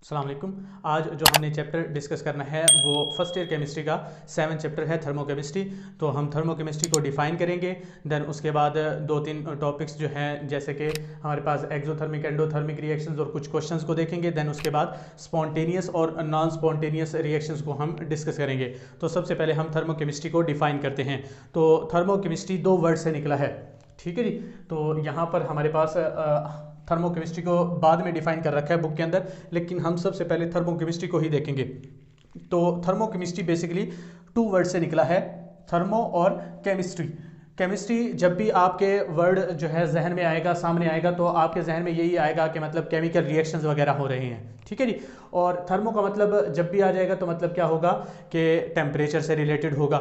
अस्सलाम वालेकुम। आज जो हमने चैप्टर डिस्कस करना है वो फर्स्ट ईयर केमिस्ट्री का 7 चैप्टर है थर्मोकेमिस्ट्री। तो हम थर्मोकेमिस्ट्री को डिफ़ाइन करेंगे, देन उसके बाद दो तीन टॉपिक्स जो हैं जैसे कि हमारे पास एक्सोथर्मिक एंडोथर्मिक रिएक्शंस और कुछ क्वेश्चंस को देखेंगे। देन उसके बाद स्पॉन्टेनियस और नॉन स्पॉन्टेनियस रिएक्शंस को हम डिस्कस करेंगे। तो सबसे पहले हम थर्मोकेमिस्ट्री को डिफ़ाइन करते हैं। तो थर्मोकेमिस्ट्री दो वर्ड से निकला है, ठीक है जी। तो यहाँ पर हमारे पास थर्मोकेमिस्ट्री को बाद में डिफाइन कर रखा है बुक के अंदर, लेकिन हम सबसे पहले थर्मोकेमिस्ट्री को ही देखेंगे। तो थर्मोकेमिस्ट्री बेसिकली टू वर्ड से निकला है, थर्मो और केमिस्ट्री। केमिस्ट्री जब भी आपके वर्ड जो है जहन में आएगा, सामने आएगा, तो आपके जहन में यही आएगा कि मतलब केमिकल रिएक्शंस वगैरह हो रहे हैं, ठीक है जी। और थर्मो का मतलब जब भी आ जाएगा तो मतलब क्या होगा कि टेम्परेचर से रिलेटेड होगा,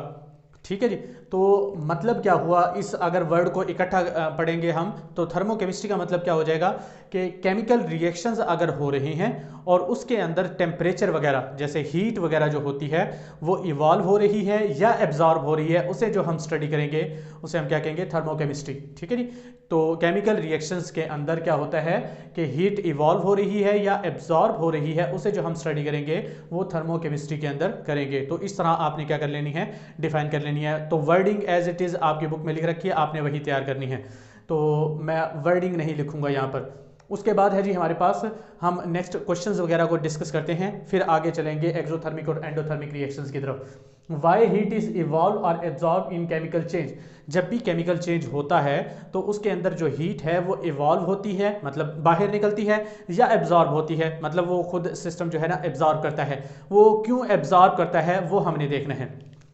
ठीक है जी। तो मतलब क्या हुआ, इस अगर वर्ड को इकट्ठा पढ़ेंगे हम तो थर्मोकेमिस्ट्री का मतलब क्या हो जाएगा कि केमिकल रिएक्शंस अगर हो रहे हैं और उसके अंदर टेम्परेचर वगैरह जैसे हीट वगैरह जो होती है वो इवॉल्व हो रही है या एब्जॉर्ब हो रही है, उसे जो हम स्टडी करेंगे उसे हम क्या कहेंगे, थर्मोकेमिस्ट्री, ठीक है जी। तो केमिकल रिएक्शंस के अंदर क्या होता है कि हीट इवॉल्व हो रही है या एब्जॉर्ब हो रही है, उसे जो हम स्टडी करेंगे वो थर्मोकेमिस्ट्री के अंदर करेंगे। तो इस तरह आपने क्या कर लेनी है, डिफाइन कर लेनी है। तो वर्डिंग एज इट इज़ आपकी बुक में लिख रखी है, आपने वही तैयार करनी है। तो मैं वर्डिंग नहीं लिखूंगा यहाँ पर। उसके बाद है जी हमारे पास, हम नेक्स्ट क्वेश्चंस वगैरह को डिस्कस करते हैं, फिर आगे चलेंगे एक्सोथर्मिक और एंडोथर्मिक रिएक्शंस की तरफ। वाई हीट इज इवॉल्व और एब्जॉर्ब इन केमिकल चेंज। जब भी केमिकल चेंज होता है तो उसके अंदर जो हीट है वो इवॉल्व होती है, मतलब बाहर निकलती है, या एब्जॉर्ब होती है, मतलब वो खुद सिस्टम जो है ना एब्जॉर्ब करता है। वो क्यों एब्जॉर्ब करता है वो हमने देखना है,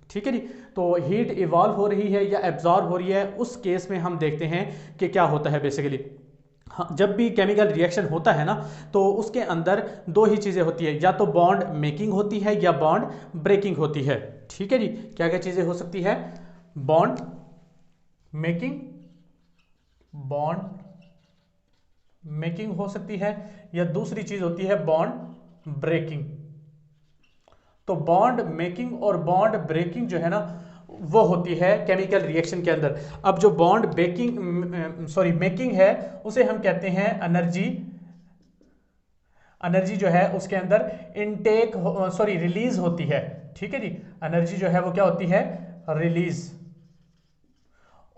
ठीक है जी। तो हीट इवॉल्व हो रही है या एब्जॉर्ब हो रही है, उस केस में हम देखते हैं कि क्या होता है बेसिकली। हाँ, जब भी केमिकल रिएक्शन होता है ना तो उसके अंदर दो ही चीज़ें होती है, या तो बॉन्ड मेकिंग होती है या बॉन्ड ब्रेकिंग होती है, ठीक है जी। क्या क्या चीज़ें हो सकती है, बॉन्ड मेकिंग, बॉन्ड मेकिंग हो सकती है, या दूसरी चीज़ होती है बॉन्ड ब्रेकिंग। तो बॉन्ड मेकिंग और बॉन्ड ब्रेकिंग जो है ना वो होती है केमिकल रिएक्शन के अंदर। अब जो बॉन्ड मेकिंग है उसे हम कहते हैं एनर्जी। एनर्जी जो है उसके अंदर इनटेक रिलीज होती है, ठीक है जी। एनर्जी जो है वो क्या होती है, रिलीज।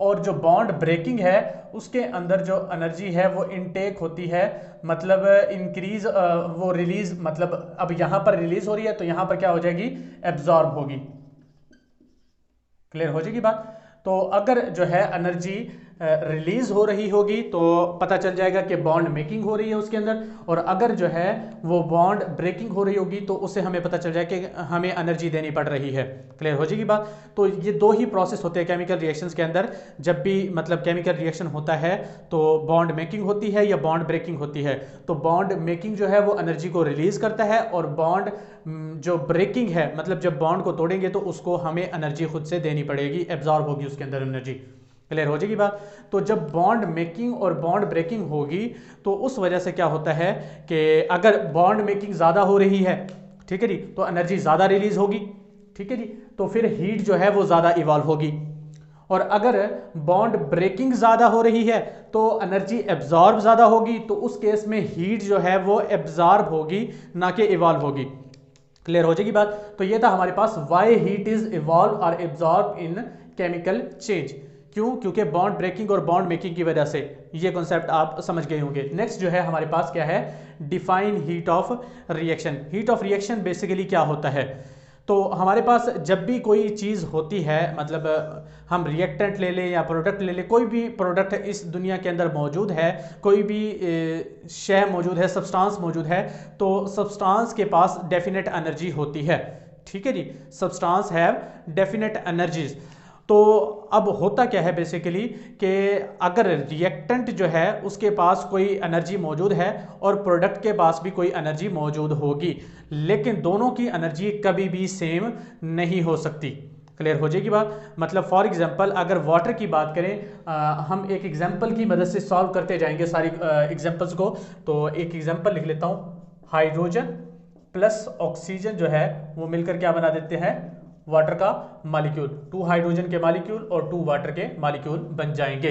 और जो बॉन्ड ब्रेकिंग है उसके अंदर जो एनर्जी है वो इनटेक होती है, मतलब इंक्रीज, वो रिलीज, मतलब अब यहां पर रिलीज हो रही है तो यहां पर क्या हो जाएगी, एब्जॉर्ब होगी। क्लियर हो जाएगी बात। तो अगर जो है एनर्जी रिलीज हो रही होगी तो पता चल जाएगा कि बॉन्ड मेकिंग हो रही है उसके अंदर, और अगर जो है वो बॉन्ड ब्रेकिंग हो रही होगी तो उससे हमें पता चल जाएगा कि हमें एनर्जी देनी पड़ रही है। क्लियर हो जाएगी बात। तो ये दो ही प्रोसेस होते हैं केमिकल रिएक्शंस के अंदर। जब भी मतलब केमिकल रिएक्शन होता है तो बॉन्ड मेकिंग होती है या बॉन्ड ब्रेकिंग होती है। तो बॉन्ड मेकिंग जो है वो एनर्जी को रिलीज करता है, और बॉन्ड जो ब्रेकिंग है मतलब जब बॉन्ड को तोड़ेंगे तो उसको हमें एनर्जी खुद से देनी पड़ेगी, एब्जॉर्ब होगी उसके अंदर एनर्जी। क्लियर हो जाएगी बात। तो जब बॉन्ड मेकिंग और बॉन्ड ब्रेकिंग होगी तो उस वजह से क्या होता है कि अगर बॉन्ड मेकिंग ज़्यादा हो रही है, ठीक है जी, तो एनर्जी ज़्यादा रिलीज होगी, ठीक है जी। तो फिर हीट जो है वो ज़्यादा इवॉल्व होगी। और अगर बॉन्ड ब्रेकिंग ज़्यादा हो रही है तो एनर्जी एब्जॉर्ब ज़्यादा होगी, तो उस केस में हीट जो है वो एब्जॉर्ब होगी ना कि इवॉल्व होगी। क्लियर हो जाएगी बात। तो ये था हमारे पास वाई हीट इज इवॉल्व और एब्जॉर्ब इन केमिकल चेंज। क्यों? क्योंकि बॉन्ड ब्रेकिंग और बॉन्ड मेकिंग की वजह से। ये कॉन्सेप्ट आप समझ गए होंगे। नेक्स्ट जो है हमारे पास क्या है, define heat of reaction. Heat of reaction basically क्या होता है, तो हमारे पास जब भी कोई चीज़ होती है, मतलब हम रिएक्टेंट ले लें या प्रोडक्ट ले लें, कोई भी प्रोडक्ट इस दुनिया के अंदर मौजूद है, कोई भी शय मौजूद है, सब्सटेंस मौजूद है, तो सब्सटेंस के पास डेफिनेट एनर्जी होती है, ठीक है जी। Substance have definite energies. तो अब होता क्या है बेसिकली कि अगर रिएक्टेंट जो है उसके पास कोई एनर्जी मौजूद है और प्रोडक्ट के पास भी कोई एनर्जी मौजूद होगी, लेकिन दोनों की एनर्जी कभी भी सेम नहीं हो सकती। क्लियर हो जाएगी बात। मतलब फॉर एग्जांपल अगर वाटर की बात करें, हम एक एग्जांपल की मदद से सॉल्व करते जाएंगे सारी एग्जांपल्स को। तो एक एग्जांपल लिख लेता हूँ, हाइड्रोजन प्लस ऑक्सीजन जो है वो मिलकर क्या बना देते हैं, वाटर का मॉलिक्यूल। 2 हाइड्रोजन के मॉलिक्यूल और 2 वाटर के मॉलिक्यूल बन जाएंगे,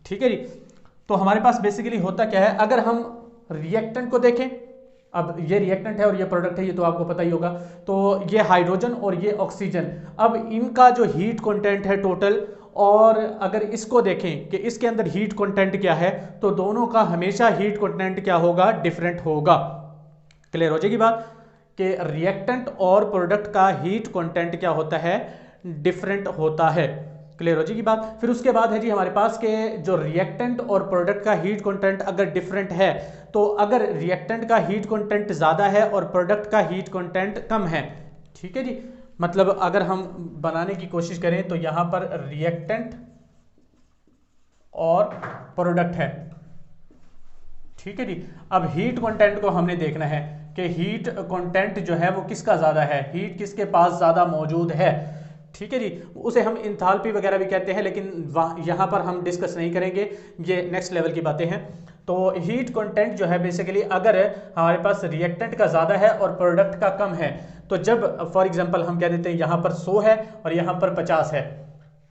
ठीक है जी। तो हमारे पास बेसिकली होता क्या है, अगर हम रिएक्टेंट को देखें अब ये रिएक्टेंट है और ये प्रोडक्ट है, ये तो आपको पता ही होगा। तो ये हाइड्रोजन और ये ऑक्सीजन, अब इनका जो हीट कंटेंट है टोटल, और अगर इसको देखें कि इसके अंदर हीट कंटेंट क्या है, तो दोनों का हमेशा हीट कंटेंट क्या होगा, डिफरेंट होगा। क्लियर हो जाएगी बात कि रिएक्टेंट और प्रोडक्ट का हीट कंटेंट क्या होता है, डिफरेंट होता है। क्लियर हो जाएगी बात। फिर उसके बाद है जी हमारे पास के जो रिएक्टेंट और प्रोडक्ट का हीट कंटेंट अगर डिफरेंट है, तो अगर रिएक्टेंट का हीट कंटेंट ज़्यादा है और प्रोडक्ट का हीट कंटेंट कम है, ठीक है जी, मतलब अगर हम बनाने की कोशिश करें तो यहां पर रिएक्टेंट और प्रोडक्ट है, ठीक है जी। अब हीट कंटेंट को हमने देखना है कि हीट कंटेंट जो है वो किसका ज़्यादा है, हीट किसके पास ज़्यादा मौजूद है, ठीक है जी। उसे हम इंथाल्पी वगैरह भी कहते हैं, लेकिन यहाँ पर हम डिस्कस नहीं करेंगे, ये नेक्स्ट लेवल की बातें हैं। तो हीट कंटेंट जो है बेसिकली अगर हमारे पास रिएक्टेंट का ज़्यादा है और प्रोडक्ट का कम है, तो जब फॉर एग्जांपल हम कह देते हैं यहाँ पर 100 है और यहाँ पर 50 है,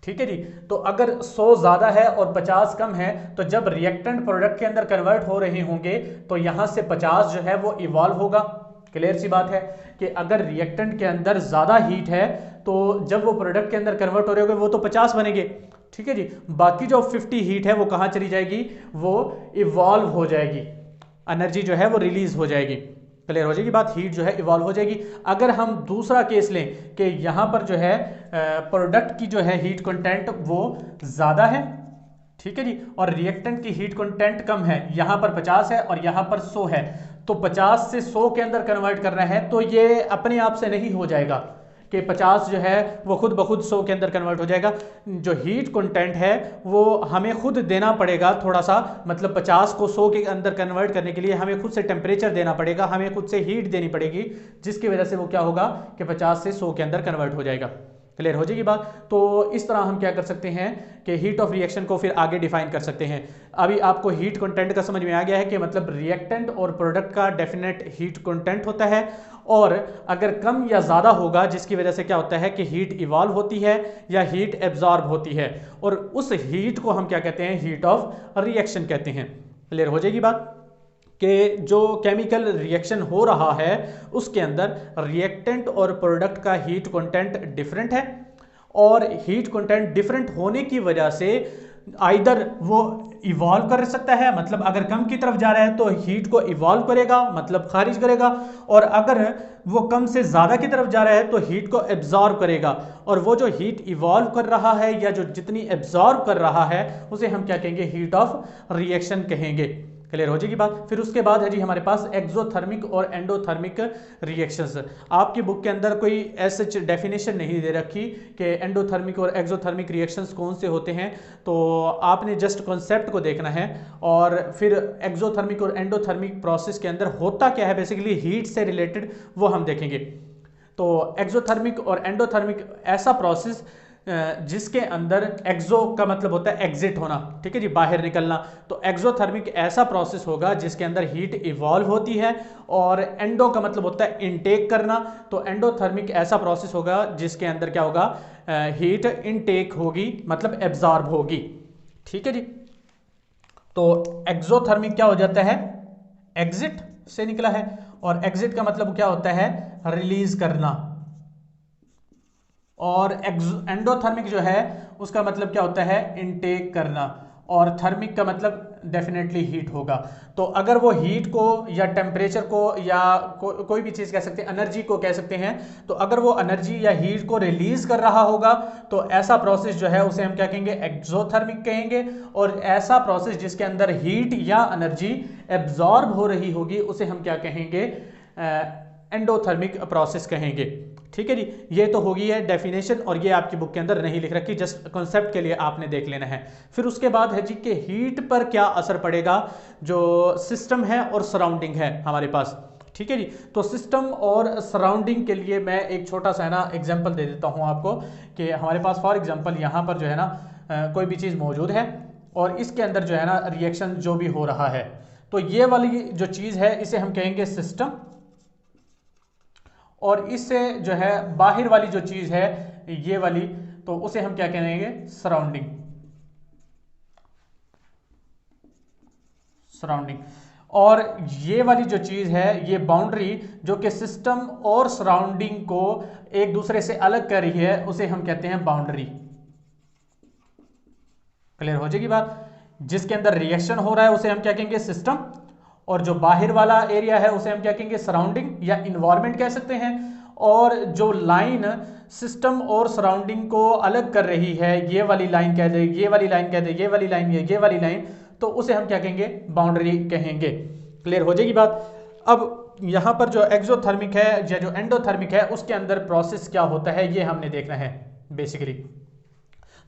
ठीक है जी। तो अगर 100 ज़्यादा है और 50 कम है, तो जब रिएक्टेंट प्रोडक्ट के अंदर कन्वर्ट हो रहे होंगे तो यहाँ से 50 जो है वो इवॉल्व होगा। क्लियर सी बात है कि अगर रिएक्टेंट के अंदर ज़्यादा हीट है तो जब वो प्रोडक्ट के अंदर कन्वर्ट हो रहे होंगे वो तो 50 बनेंगे, ठीक है जी। बाकी जो 50 हीट है वो कहाँ चली जाएगी, वो इवॉल्व हो जाएगी, एनर्जी जो है वो रिलीज हो जाएगी। क्लियर हो जाएगी बात, हीट जो है इवॉल्व हो जाएगी। अगर हम दूसरा केस लें कि यहाँ पर जो है प्रोडक्ट की जो है हीट कंटेंट वो ज़्यादा है, ठीक है जी, और रिएक्टेंट की हीट कंटेंट कम है, यहाँ पर 50 है और यहाँ पर 100 है, तो 50 से 100 के अंदर कन्वर्ट करना है, तो ये अपने आप से नहीं हो जाएगा कि 50 जो है वो खुद ब खुद 100 के अंदर कन्वर्ट हो जाएगा। जो हीट कंटेंट है वो हमें खुद देना पड़ेगा थोड़ा सा, मतलब 50 को 100 के अंदर कन्वर्ट करने के लिए हमें खुद से टेम्परेचर देना पड़ेगा, हमें खुद से हीट देनी पड़ेगी, जिसकी वजह से वो क्या होगा कि 50 से 100 के अंदर कन्वर्ट हो जाएगा। क्लियर हो जाएगी बात। तो इस तरह हम क्या कर सकते हैं कि हीट ऑफ रिएक्शन को फिर आगे डिफाइन कर सकते हैं। अभी आपको हीट कंटेंट का समझ में आ गया है कि मतलब रिएक्टेंट और प्रोडक्ट का डेफिनेट हीट कंटेंट होता है, और अगर कम या ज़्यादा होगा जिसकी वजह से क्या होता है कि हीट इवॉल्व होती है या हीट एब्जॉर्ब होती है, और उस हीट को हम क्या कहते हैं, हीट ऑफ रिएक्शन कहते हैं। क्लियर हो जाएगी बात कि जो केमिकल रिएक्शन हो रहा है उसके अंदर रिएक्टेंट और प्रोडक्ट का हीट कंटेंट डिफरेंट है, और हीट कंटेंट डिफरेंट होने की वजह से आइदर वो इवॉल्व कर सकता है, मतलब अगर कम की तरफ जा रहा है तो हीट को इवॉल्व करेगा, मतलब खारिज करेगा, और अगर वो कम से ज़्यादा की तरफ जा रहा है तो हीट को एब्जॉर्ब करेगा, और वो जो हीट इवॉल्व कर रहा है या जो जितनी एब्जॉर्ब कर रहा है उसे हम क्या कहेंगे, हीट ऑफ रिएक्शन कहेंगे। क्लियर हो जाएगी बात। फिर उसके बाद है जी हमारे पास एक्सोथर्मिक और एंडोथर्मिक रिएक्शंस। आपकी बुक के अंदर कोई ऐसे डेफिनेशन नहीं दे रखी कि एंडोथर्मिक और एक्सोथर्मिक रिएक्शंस कौन से होते हैं, तो आपने जस्ट कॉन्सेप्ट को देखना है, और फिर एक्सोथर्मिक और एंडोथर्मिक प्रोसेस के अंदर होता क्या है बेसिकली हीट से रिलेटेड वो हम देखेंगे। तो एक्सोथर्मिक और एंडोथर्मिक ऐसा प्रोसेस जिसके अंदर एक्सो का मतलब होता है एग्जिट होना, ठीक है जी, बाहर निकलना। तो एक्सोथर्मिक ऐसा प्रोसेस होगा जिसके अंदर हीट इवॉल्व होती है, और एंडो का मतलब होता है इनटेक करना। तो एंडोथर्मिक ऐसा प्रोसेस होगा जिसके अंदर क्या होगा, हीट इनटेक होगी, मतलब एब्जॉर्ब होगी, ठीक है जी। तो एक्सोथर्मिक क्या हो जाता है, एग्जिट से निकला है, और एग्जिट का मतलब क्या होता है, रिलीज करना, और एंडोथर्मिक जो है उसका मतलब क्या होता है, इनटेक करना, और थर्मिक का मतलब डेफिनेटली हीट होगा। तो अगर वो हीट को या टेम्परेचर को या कोई भी चीज़ कह सकते हैं, एनर्जी को कह सकते हैं, तो अगर वो एनर्जी या हीट को रिलीज कर रहा होगा तो ऐसा प्रोसेस जो है उसे हम क्या कहेंगे, एक्सोथर्मिक कहेंगे। और ऐसा प्रोसेस जिसके अंदर हीट या एनर्जी एब्जॉर्ब हो रही होगी उसे हम क्या कहेंगे, एंडोथर्मिक प्रोसेस कहेंगे, ठीक है जी। ये तो होगी है डेफिनेशन, और ये आपकी बुक के अंदर नहीं लिख रखी, जस्ट कॉन्सेप्ट के लिए आपने देख लेना है। फिर उसके बाद है जी कि हीट पर क्या असर पड़ेगा, जो सिस्टम है और सराउंडिंग है हमारे पास, ठीक है जी। तो सिस्टम और सराउंडिंग के लिए मैं एक छोटा सा है ना एग्जांपल दे देता हूँ आपको, कि हमारे पास फॉर एग्जांपल यहाँ पर जो है ना कोई भी चीज़ मौजूद है और इसके अंदर जो है ना रिएक्शन जो भी हो रहा है, तो ये वाली जो चीज़ है इसे हम कहेंगे सिस्टम, और इससे जो है बाहर वाली जो चीज है ये वाली, तो उसे हम क्या कहेंगे, सराउंडिंग। और ये वाली जो चीज़ है, ये बाउंड्री जो कि सिस्टम और सराउंडिंग को एक दूसरे से अलग कर रही है, उसे हम कहते हैं बाउंड्री। क्लियर हो जाएगी बात। जिसके अंदर रिएक्शन हो रहा है उसे हम क्या कहेंगे, सिस्टम, और जो बाहर वाला एरिया है उसे हम क्या कहेंगे, सराउंडिंग या इन्वायरमेंट कह सकते हैं। और जो लाइन सिस्टम और सराउंडिंग को अलग कर रही है, ये वाली लाइन कह दे, ये वाली लाइन कह दे, ये वाली लाइन, ये वाली लाइन, तो उसे हम क्या कहेंगे, बाउंड्री कहेंगे। क्लियर हो जाएगी बात। अब यहाँ पर जो एक्सोथर्मिक है या जो एंडोथर्मिक है, उसके अंदर प्रोसेस क्या होता है ये हमने देखना है बेसिकली।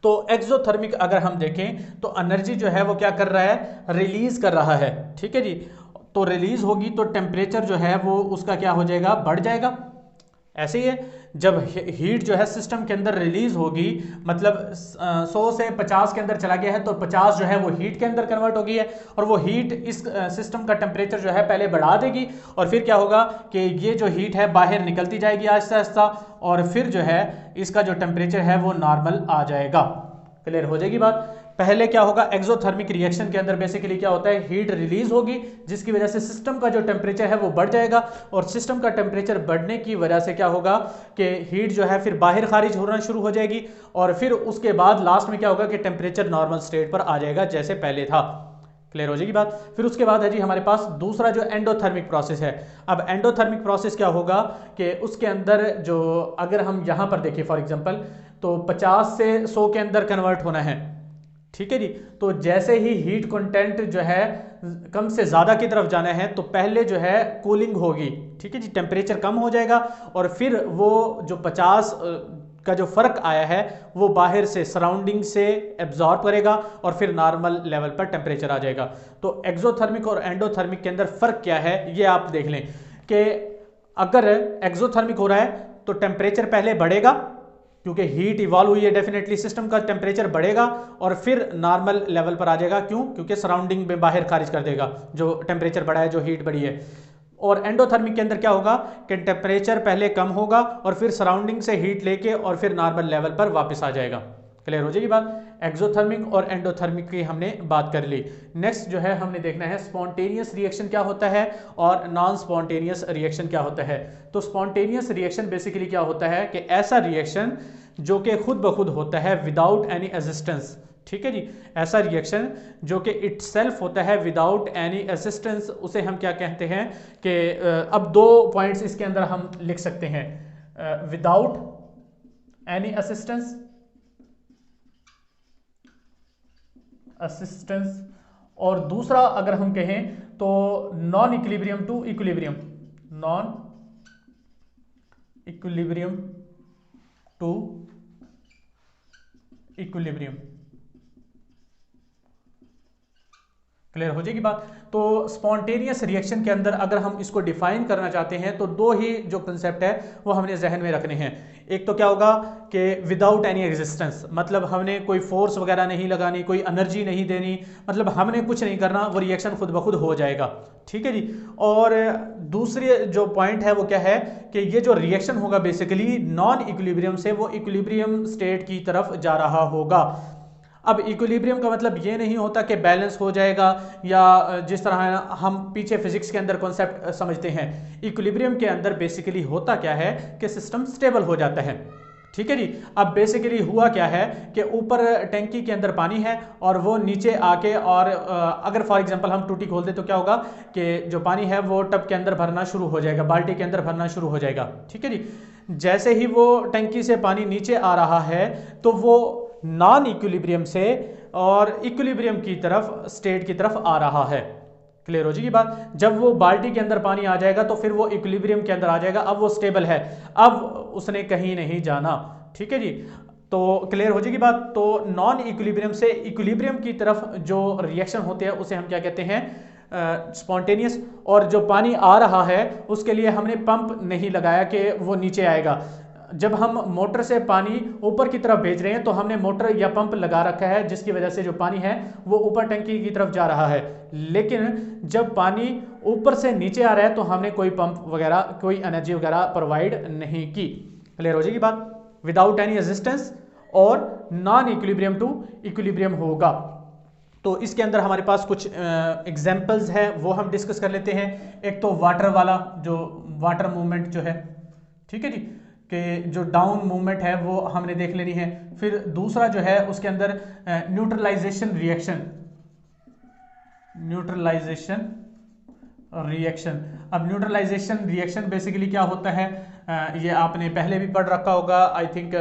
तो एक्सोथर्मिक अगर हम देखें तो एनर्जी जो है वो क्या कर रहा है, रिलीज कर रहा है। ठीक है जी। तो रिलीज होगी तो टेम्परेचर जो है वो उसका क्या हो जाएगा, बढ़ जाएगा। ऐसे ही है, जब हीट जो है सिस्टम के अंदर रिलीज होगी, मतलब 100 से 50 के अंदर चला गया है, तो 50 जो है वो हीट के अंदर कन्वर्ट हो गई है, और वो हीट इस सिस्टम का टेम्परेचर जो है पहले बढ़ा देगी, और फिर क्या होगा कि ये जो हीट है बाहर निकलती जाएगी आहिस्ता आहिस्ता, और फिर जो है इसका जो टेम्परेचर है वो नॉर्मल आ जाएगा। क्लियर हो जाएगी बात। पहले क्या होगा, एक्सोथर्मिक रिएक्शन के अंदर बेसिकली क्या होता है, हीट रिलीज होगी, जिसकी वजह से सिस्टम का जो टेम्परेचर है वो बढ़ जाएगा, और सिस्टम का टेम्परेचर बढ़ने की वजह से क्या होगा कि हीट जो है फिर बाहर खारिज होना शुरू हो जाएगी, और फिर उसके बाद लास्ट में क्या होगा कि टेम्परेचर नॉर्मल स्टेट पर आ जाएगा जैसे पहले था। क्लियर हो जाएगी बात। फिर उसके बाद है जी हमारे पास दूसरा जो एंडोथर्मिक प्रोसेस है। अब एंडोथर्मिक प्रोसेस क्या होगा कि उसके अंदर जो, अगर हम यहाँ पर देखें फॉर एग्जांपल, तो 50 से 100 के अंदर कन्वर्ट होना है। ठीक है जी। तो जैसे ही हीट कंटेंट जो है कम से ज़्यादा की तरफ जाना है, तो पहले जो है कूलिंग होगी। ठीक है जी, टेम्परेचर कम हो जाएगा, और फिर वो जो 50 का जो फ़र्क आया है वो बाहर से सराउंडिंग से एब्जॉर्ब करेगा, और फिर नॉर्मल लेवल पर टेम्परेचर आ जाएगा। तो एक्सोथर्मिक और एंडोथर्मिक के अंदर फ़र्क क्या है ये आप देख लें कि अगर एक्सोथर्मिक हो रहा है तो टेम्परेचर पहले बढ़ेगा, क्योंकि हीट इवॉल्व हुई है, डेफिनेटली सिस्टम का टेम्परेचर बढ़ेगा, और फिर नॉर्मल लेवल पर आ जाएगा। क्यों? क्योंकि सराउंडिंग में बाहर खारिज कर देगा जो टेम्परेचर बढ़ा है, जो हीट बढ़ी है। और एंडोथर्मिक के अंदर क्या होगा कि टेम्परेचर पहले कम होगा, और फिर सराउंडिंग से हीट लेके और फिर नॉर्मल लेवल पर वापस आ जाएगा। क्लियर हो जाएगी बात। एक्सोथर्मिक और एंडोथर्मिक की हमने बात कर ली। नेक्स्ट जो है हमने देखना है स्पॉन्टेनियस रिएक्शन क्या होता है और नॉन स्पॉन्टेनियस रिएक्शन क्या होता है। तो स्पॉन्टेनियस रिएक्शन बेसिकली क्या होता है कि ऐसा रिएक्शन जो कि खुद ब खुद होता है विदाउट एनी असिस्टेंस। ठीक है जी। ऐसा रिएक्शन जो कि इटसेल्फ होता है विदाउट एनी असिस्टेंस, उसे हम क्या कहते हैं कि अब 2 पॉइंट्स इसके अंदर हम लिख सकते हैं, विदाउट एनी असिस्टेंस, और दूसरा अगर हम कहें तो non equilibrium to equilibrium, non equilibrium to equilibrium. Clear हो जाएगी बात। तो स्पॉन्टेनियस रिएक्शन के अंदर अगर हम इसको डिफाइन करना चाहते हैं तो 2 ही जो कंसेप्ट है वो हमने जहन में रखने हैं। एक तो क्या होगा कि विदाउट एनी एग्जिस्टेंस, मतलब हमने कोई फोर्स वगैरह नहीं लगानी, कोई एनर्जी नहीं देनी, मतलब हमने कुछ नहीं करना, वो रिएक्शन खुद ब खुद हो जाएगा। ठीक है जी। और दूसरी जो पॉइंट है वो क्या है कि ये जो रिएक्शन होगा बेसिकली नॉन इक्विलिब्रियम से वो इक्विलिब्रियम स्टेट की तरफ जा रहा होगा। अब इक्विलिब्रियम का मतलब ये नहीं होता कि बैलेंस हो जाएगा, या जिस तरह हम पीछे फिजिक्स के अंदर कॉन्सेप्ट समझते हैं। इक्विलिब्रियम के अंदर बेसिकली होता क्या है कि सिस्टम स्टेबल हो जाता है। ठीक है जी। अब बेसिकली हुआ क्या है कि ऊपर टैंकी के अंदर पानी है और वो नीचे आके, और अगर फॉर एग्जांपल हम टूटी खोल दे तो क्या होगा कि जो पानी है वो टब के अंदर भरना शुरू हो जाएगा, बाल्टी के अंदर भरना शुरू हो जाएगा। ठीक है जी। जैसे ही वो टैंकी से पानी नीचे आ रहा है तो वो नॉन इक्विलिब्रियम से और इक्विलिब्रियम की तरफ, स्टेट की तरफ आ रहा है। क्लियर हो जाएगी बात। जब वो बाल्टी के अंदर पानी आ जाएगा तो फिर वो इक्विलिब्रियम के अंदर आ जाएगा, अब वो स्टेबल है, अब उसने कहीं नहीं जाना। ठीक है जी। तो क्लियर हो जाएगी बात। तो नॉन इक्विलिब्रियम से इक्विलिब्रियम की तरफ जो रिएक्शन होते हैं उसे हम क्या कहते हैं, स्पॉन्टेनियस। और जो पानी आ रहा है उसके लिए हमने पंप नहीं लगाया कि वो नीचे आएगा। जब हम मोटर से पानी ऊपर की तरफ भेज रहे हैं तो हमने मोटर या पंप लगा रखा है, जिसकी वजह से जो पानी है वो ऊपर टंकी की तरफ जा रहा है। लेकिन जब पानी ऊपर से नीचे आ रहा है तो हमने कोई पंप वगैरह, कोई एनर्जी वगैरह प्रोवाइड नहीं की। क्लियर हो जाएगी बात। विदाउट एनी रेजिस्टेंस और नॉन इक्विलिब्रियम टू इक्विलिब्रियम होगा। तो इसके अंदर हमारे पास कुछ एग्जाम्पल्स हैं, वो हम डिस्कस कर लेते हैं। एक तो वाटर वाला, जो वाटर मूवमेंट जो है, ठीक है जी, कि जो डाउन मूवमेंट है वो हमने देख लेनी है। फिर दूसरा जो है उसके अंदर न्यूट्रलाइजेशन रिएक्शन, न्यूट्रलाइजेशन रिएक्शन। अब न्यूट्रलाइजेशन रिएक्शन बेसिकली क्या होता है, ये आपने पहले भी पढ़ रखा होगा, आई थिंक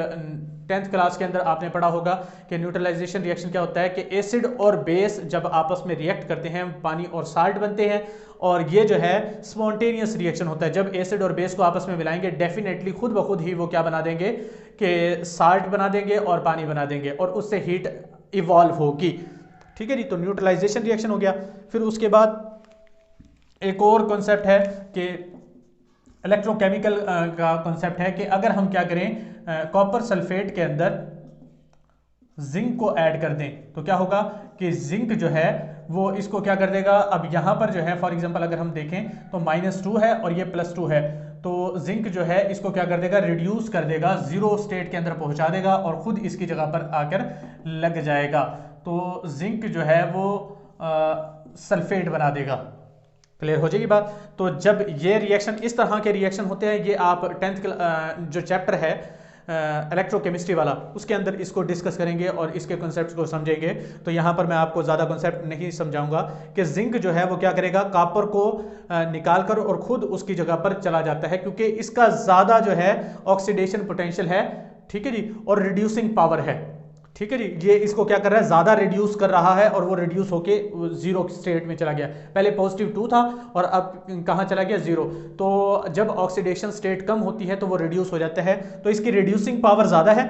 10th क्लास के अंदर आपने पढ़ा होगा कि न्यूट्रलाइजेशन रिएक्शन क्या होता है कि एसिड और बेस जब आपस में रिएक्ट करते हैं, पानी और साल्ट बनते हैं, और ये जो है स्पॉन्टेनियस रिएक्शन होता है। जब एसिड और बेस को आपस में मिलाएंगे डेफिनेटली खुद ब खुद ही वो क्या बना देंगे कि साल्ट बना देंगे और पानी बना देंगे, और उससे हीट इवॉल्व होगी, ठीक है जी। तो न्यूट्रलाइजेशन रिएक्शन हो गया। फिर उसके बाद एक और कॉन्सेप्ट है कि इलेक्ट्रोकेमिकल का कॉन्सेप्ट है कि अगर हम क्या करें, कॉपर सल्फेट के अंदर जिंक को ऐड कर दें तो क्या होगा कि जिंक जो है वो इसको क्या कर देगा। अब यहाँ पर जो है फॉर एग्जांपल अगर हम देखें तो -2 है और ये +2 है, तो जिंक जो है इसको क्या कर देगा, रिड्यूस कर देगा, जीरो स्टेट के अंदर पहुंचा देगा और खुद इसकी जगह पर आकर लग जाएगा। तो जिंक जो है वो सल्फेट बना देगा। क्लियर हो जाएगी बात। तो जब ये रिएक्शन, इस तरह के रिएक्शन होते हैं, ये आप 10th जो चैप्टर है इलेक्ट्रोकेमिस्ट्री वाला, उसके अंदर इसको डिस्कस करेंगे और इसके कॉन्सेप्ट्स को समझेंगे। तो यहाँ पर मैं आपको ज़्यादा कॉन्सेप्ट नहीं समझाऊंगा कि जिंक जो है वो क्या करेगा, कॉपर को निकाल कर और खुद उसकी जगह पर चला जाता है, क्योंकि इसका ज़्यादा जो है ऑक्सीडेशन पोटेंशियल है, ठीक है जी, और रिड्यूसिंग पावर है, ठीक है जी। ये इसको क्या कर रहा है, ज़्यादा रिड्यूस कर रहा है और वो रिड्यूस होके जीरो स्टेट में चला गया। पहले +2 था और अब कहाँ चला गया, 0। तो जब ऑक्सीडेशन स्टेट कम होती है तो वो रिड्यूस हो जाता है, तो इसकी रिड्यूसिंग पावर ज़्यादा है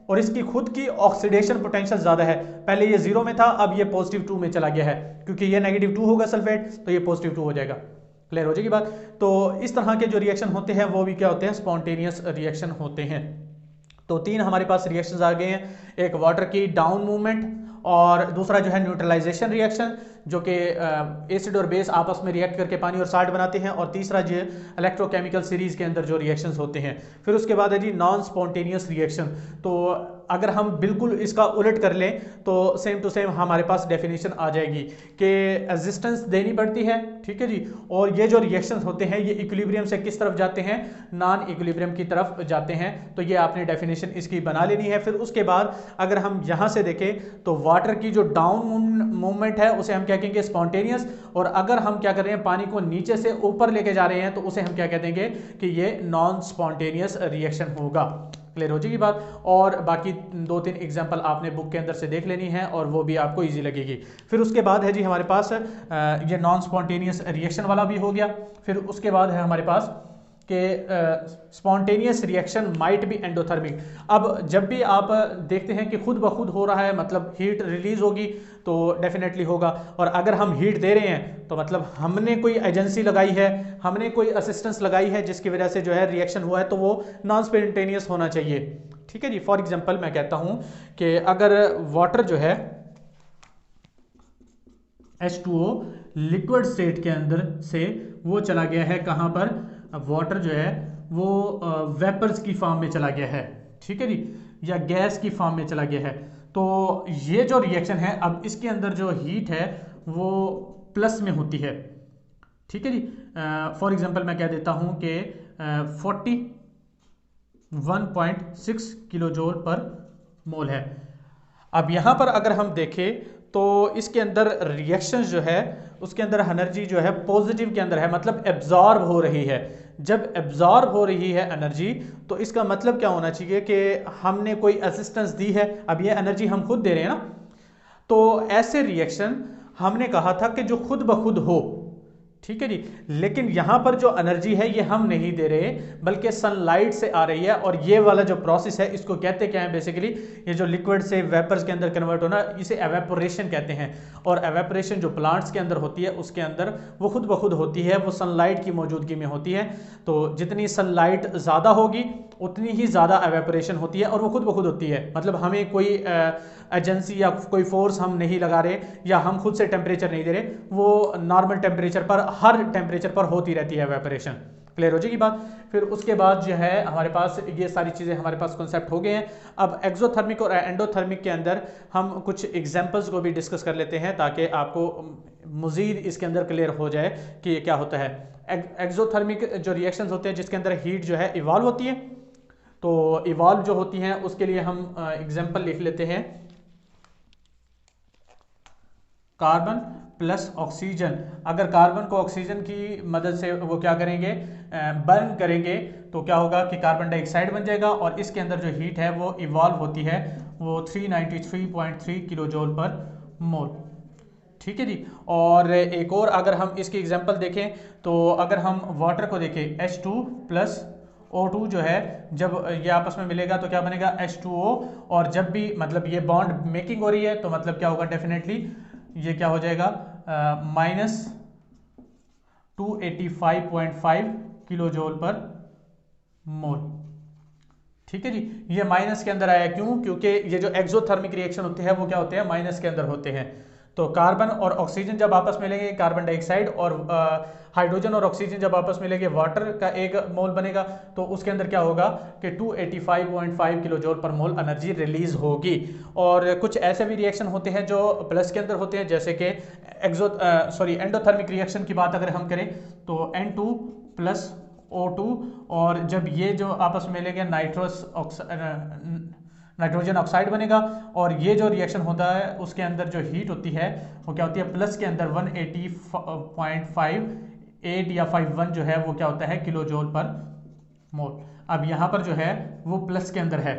और इसकी खुद की ऑक्सीडेशन पोटेंशियल ज़्यादा है। पहले ये 0 में था, अब ये +2 में चला गया है, क्योंकि ये -2 होगा सल्फेट, तो ये +2 हो जाएगा। क्लियर हो जाएगी बात। तो इस तरह के जो रिएक्शन होते हैं वो भी क्या होते हैं, स्पॉन्टेनियस रिएक्शन होते हैं। तो 3 हमारे पास रिएक्शंस आ गए हैं, एक वाटर की डाउन मूवमेंट, और दूसरा जो है न्यूट्रलाइजेशन रिएक्शन जो कि एसिड और बेस आपस में रिएक्ट करके पानी और साल्ट बनाते हैं, और तीसरा जो इलेक्ट्रोकेमिकल सीरीज के अंदर जो रिएक्शंस होते हैं। फिर उसके बाद है जी नॉन स्पॉन्टेनियस रिएक्शन। तो अगर हम बिल्कुल इसका उलट कर लें तो सेम टू सेम हमारे पास डेफिनेशन आ जाएगी कि रेजिस्टेंस देनी पड़ती है, ठीक है जी, और ये जो रिएक्शंस होते हैं ये इक्विलिब्रियम से किस तरफ जाते हैं, नॉन इक्विलिब्रियम की तरफ जाते हैं। तो ये आपने डेफिनेशन इसकी बना लेनी है। फिर उसके बाद अगर हम यहाँ से देखें तो वाटर की जो डाउन मूवमेंट है उसे हम क्या कहेंगे, स्पॉन्टेनियस, और अगर हम क्या कर रहे हैं, पानी को नीचे से ऊपर लेके जा रहे हैं तो उसे हम क्या कह देंगे कि ये नॉन स्पॉन्टेनियस रिएक्शन होगा। क्लियर हो जाएगी बात। और बाकी 2-3 एग्जांपल आपने बुक के अंदर से देख लेनी है और वो भी आपको इजी लगेगी। फिर उसके बाद है जी हमारे पास ये नॉन स्पॉन्टेनियस रिएक्शन वाला भी हो गया। फिर उसके बाद है हमारे पास कि spontaneous reaction might be endothermic. अब जब भी आप देखते हैं कि खुद ब खुद हो रहा है, मतलब हीट रिलीज होगी तो डेफिनेटली होगा, और अगर हम हीट दे रहे हैं तो मतलब हमने कोई एजेंसी लगाई है, हमने कोई असिस्टेंस लगाई है जिसकी वजह से जो है रिएक्शन हुआ है, तो वो नॉन स्पॉन्टेनियस होना चाहिए, ठीक है जी। फॉर एग्जांपल मैं कहता हूं कि अगर वाटर जो है H2O लिक्विड स्टेट के अंदर से वो चला गया है कहां पर, वाटर जो है वो वेपर्स की फॉर्म में चला गया है, ठीक है जी, या गैस की फॉर्म में चला गया है। तो ये जो रिएक्शन है, अब इसके अंदर जो हीट है वो प्लस में होती है, ठीक है जी। फॉर एग्जांपल मैं कह देता हूं कि 41.6 किलो जूल पर मोल है। अब यहां पर अगर हम देखें तो इसके अंदर रिएक्शंस जो है उसके अंदर एनर्जी जो है पॉजिटिव के अंदर है, मतलब एब्जॉर्ब हो रही है। जब एब्जॉर्ब हो रही है एनर्जी तो इसका मतलब क्या होना चाहिए कि हमने कोई असिस्टेंस दी है। अब ये एनर्जी हम खुद दे रहे हैं ना, तो ऐसे रिएक्शन हमने कहा था कि जो खुद ब खुद हो, ठीक है जी। लेकिन यहां पर जो एनर्जी है ये हम नहीं दे रहे बल्कि सनलाइट से आ रही है, और ये वाला जो प्रोसेस है इसको कहते क्या है, बेसिकली ये जो लिक्विड से वेपर्स के अंदर कन्वर्ट होना, इसे एवेपोरेशन कहते हैं। और एवेपोरेशन जो प्लांट्स के अंदर होती है उसके अंदर वो खुद ब खुद होती है, वो सनलाइट की मौजूदगी में होती है। तो जितनी सनलाइट ज़्यादा होगी उतनी ही ज़्यादा एवेपोरेशन होती है और वो खुद ब खुद होती है। मतलब हमें कोई एजेंसी या कोई फोर्स हम नहीं लगा रहे या हम खुद से टेम्परेचर नहीं दे रहे, वो नॉर्मल टेम्परेचर पर, हर टेम्परेचर पर होती रहती है एवेपोरेशन। क्लियर हो जाएगी बात। फिर उसके बाद जो है हमारे पास ये सारी चीज़ें हमारे पास कॉन्सेप्ट हो गए हैं। अब एक्सोथर्मिक और एंडोथर्मिक के अंदर हम कुछ एग्जांपल्स को भी डिस्कस कर लेते हैं ताकि आपको मज़ीद इसके अंदर क्लियर हो जाए कि ये क्या होता है। एक्सोथर्मिक जो रिएक्शंस होते हैं जिसके अंदर हीट जो है इवॉल्व होती है, तो इवॉल्व जो होती हैं उसके लिए हम एग्जाम्पल लिख लेते हैं। कार्बन प्लस ऑक्सीजन, अगर कार्बन को ऑक्सीजन की मदद से वो क्या करेंगे, बर्न करेंगे, तो क्या होगा कि कार्बन डाइऑक्साइड बन जाएगा और इसके अंदर जो हीट है वो इवॉल्व होती है वो 393.3 किलो जूल पर मोल। ठीक है जी। और एक और अगर हम इसकी एग्जांपल देखें तो अगर हम वाटर को देखें H2 प्लस O2 जो है जब ये आपस में मिलेगा तो क्या बनेगा H2O, और जब भी मतलब ये बॉन्ड मेकिंग हो रही है तो मतलब क्या होगा, डेफिनेटली ये क्या हो जाएगा माइनस 285.5 किलो जूल पर मोल। ठीक है जी। ये माइनस के अंदर आया क्यों, क्योंकि ये जो एक्सोथर्मिक रिएक्शन होते हैं वो क्या होते हैं, माइनस के अंदर होते हैं। तो कार्बन और ऑक्सीजन जब आपस में मिलेंगे, कार्बन डाइऑक्साइड और हाइड्रोजन और ऑक्सीजन जब आपस में मिलेंगे, वाटर का एक मोल बनेगा, तो उसके अंदर क्या होगा कि 285.5 किलो जूल पर मोल एनर्जी रिलीज होगी। और कुछ ऐसे भी रिएक्शन होते हैं जो प्लस के अंदर होते हैं, जैसे कि एंडोथर्मिक रिएक्शन की बात अगर हम करें तो N2 प्लस O2, और जब ये जो आपस में मिलेंगे नाइट्रोजन ऑक्साइड बनेगा, और ये जो रिएक्शन होता है उसके अंदर जो हीट होती है वो क्या होती है, प्लस के अंदर 180.58 या 51 जो है वो क्या होता है किलो जूल पर मोल। अब यहाँ पर जो है वो प्लस के अंदर है,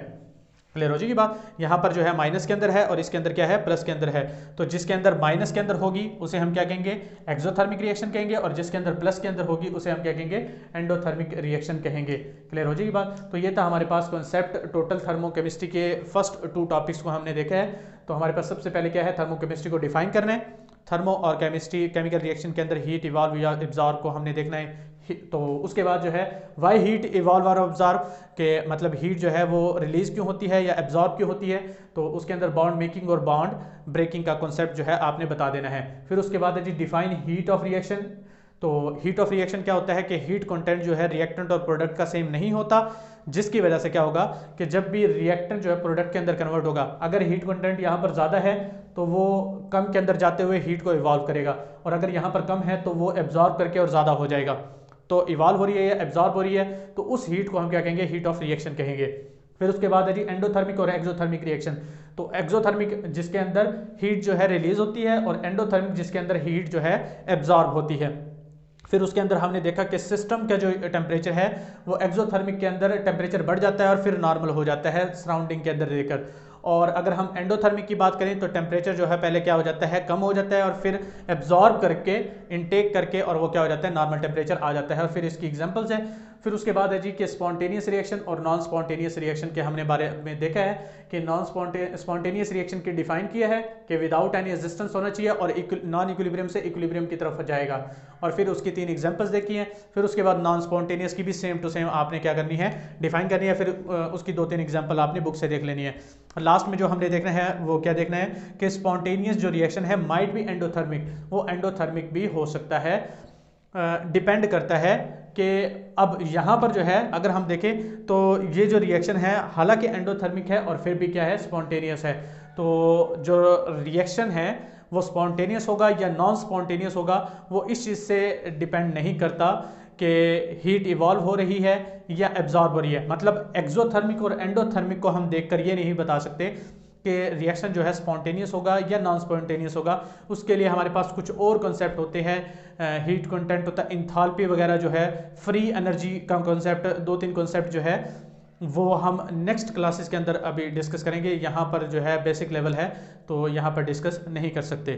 क्लियर हो जाएगी बात। यहाँ पर जो है माइनस के अंदर है और इसके अंदर क्या है, प्लस के अंदर है। तो जिसके अंदर माइनस के अंदर होगी उसे हम क्या कहेंगे, एक्सोथर्मिक रिएक्शन कहेंगे, और जिसके अंदर प्लस के अंदर होगी उसे हम क्या कहेंगे, एंडोथर्मिक रिएक्शन कहेंगे। क्लियर हो जाएगी बात। तो ये था हमारे पास कॉन्सेप्ट टोटल थर्मोकेमिस्ट्री के फर्स्ट 2 टॉपिक्स को हमने देखा है। तो हमारे पास सबसे पहले क्या है, थर्मोकेमिस्ट्री को डिफाइन करना है। थर्मो और केमिस्ट्री, केमिकल रिएक्शन के अंदर हीट इवॉल्व या एब्जॉर्ब को हमने देखना है। तो उसके बाद जो है वाई हीट इवॉल्व और ऑब्जॉर्व के मतलब हीट जो है वो रिलीज क्यों होती है या एब्जॉर्ब क्यों होती है, तो उसके अंदर बॉन्ड मेकिंग और बॉन्ड ब्रेकिंग का कॉन्सेप्ट जो है आपने बता देना है। फिर उसके बाद है जी डिफाइन हीट ऑफ रिएक्शन। तो हीट ऑफ रिएक्शन क्या होता है कि हीट कंटेंट जो है रिएक्टेंट और प्रोडक्ट का सेम नहीं होता, जिसकी वजह से क्या होगा कि जब भी रिएक्टेंट जो है प्रोडक्ट के अंदर कन्वर्ट होगा, अगर हीट कंटेंट यहाँ पर ज़्यादा है तो वो कम के अंदर जाते हुए हीट को इवॉल्व करेगा, और अगर यहाँ पर कम है तो वो एब्जॉर्ब करके और ज़्यादा हो जाएगा। तो इवॉल्व हो रही है या एब्जॉर्ब हो रही है, तो उस हीट को हम क्या कहेंगे, हीट ऑफ रिएक्शन कहेंगे। फिर उसके बाद है जी एंडोथर्मिक और एक्सोथर्मिक रिएक्शन। तो एक्सोथर्मिक जिसके अंदर हीट जो है रिलीज होती है, और एंडोथर्मिक जिसके अंदर हीट जो है एब्जॉर्ब होती है। फिर उसके अंदर हमने देखा कि सिस्टम का जो टेम्परेचर है वो एक्सोथर्मिक के अंदर टेम्परेचर बढ़ जाता है और फिर नॉर्मल हो जाता है सराउंडिंग के अंदर देकर। और अगर हम एंडोथर्मिक की बात करें तो टेम्परेचर जो है पहले क्या हो जाता है, कम हो जाता है, और फिर एब्जॉर्ब करके इनटेक करके और वो क्या हो जाता है, नॉर्मल टेम्परेचर आ जाता है। और फिर इसकी एग्जांपल्स हैं। फिर उसके बाद है जी कि स्पॉन्टेनियस रिएक्शन और नॉन स्पॉन्टेनियस रिएक्शन के हमने बारे में देखा है कि नॉन स्पॉन्टेनियस रिएक्शन की डिफाइन किया है कि विदाउट एनी रेजिस्टेंस होना चाहिए और नॉन इक्विलिब्रियम से इक्विलिब्रियम की तरफ जाएगा, और फिर उसकी 3 एग्जांपल्स देखी हैं। फिर उसके बाद नॉन स्पॉन्टेनियस की भी सेम टू सेम आपने क्या करनी है, डिफाइन करनी है। फिर उसकी 2-3 एग्जांपल आपने बुक से देख लेनी है। लास्ट में जो हमने देखना है वो क्या देखना है कि स्पॉन्टेनियस जो रिएक्शन है माइट बी एंडोथर्मिक, वो एंडोथर्मिक भी हो सकता है। डिपेंड करता है कि अब यहाँ पर जो है अगर हम देखें तो ये जो रिएक्शन है हालांकि एंडोथर्मिक है और फिर भी क्या है, स्पॉन्टेनियस है। तो जो रिएक्शन है वो स्पॉन्टेनियस होगा या नॉन स्पॉन्टेनियस होगा, वो इस चीज़ से डिपेंड नहीं करता कि हीट इवॉल्व हो रही है या एब्जॉर्ब हो रही है। मतलब एक्सोथर्मिक और एंडोथर्मिक को हम देखकर ये नहीं बता सकते कि रिएक्शन जो है स्पॉन्टेनियस होगा या नॉन स्पॉन्टेनियस होगा। उसके लिए हमारे पास कुछ और कॉन्सेप्ट होते हैं, हीट कंटेंट होता है, इंथाल्पी वगैरह जो है, फ्री एनर्जी का कॉन्सेप्ट, 2-3 कॉन्सेप्ट जो है वो हम नेक्स्ट क्लासेस के अंदर अभी डिस्कस करेंगे। यहाँ पर जो है बेसिक लेवल है तो यहाँ पर डिस्कस नहीं कर सकते।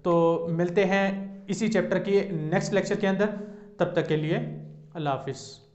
तो मिलते हैं इसी चैप्टर की नेक्स्ट लेक्चर के अंदर, तब तक के लिए अल्लाह हाफिज़।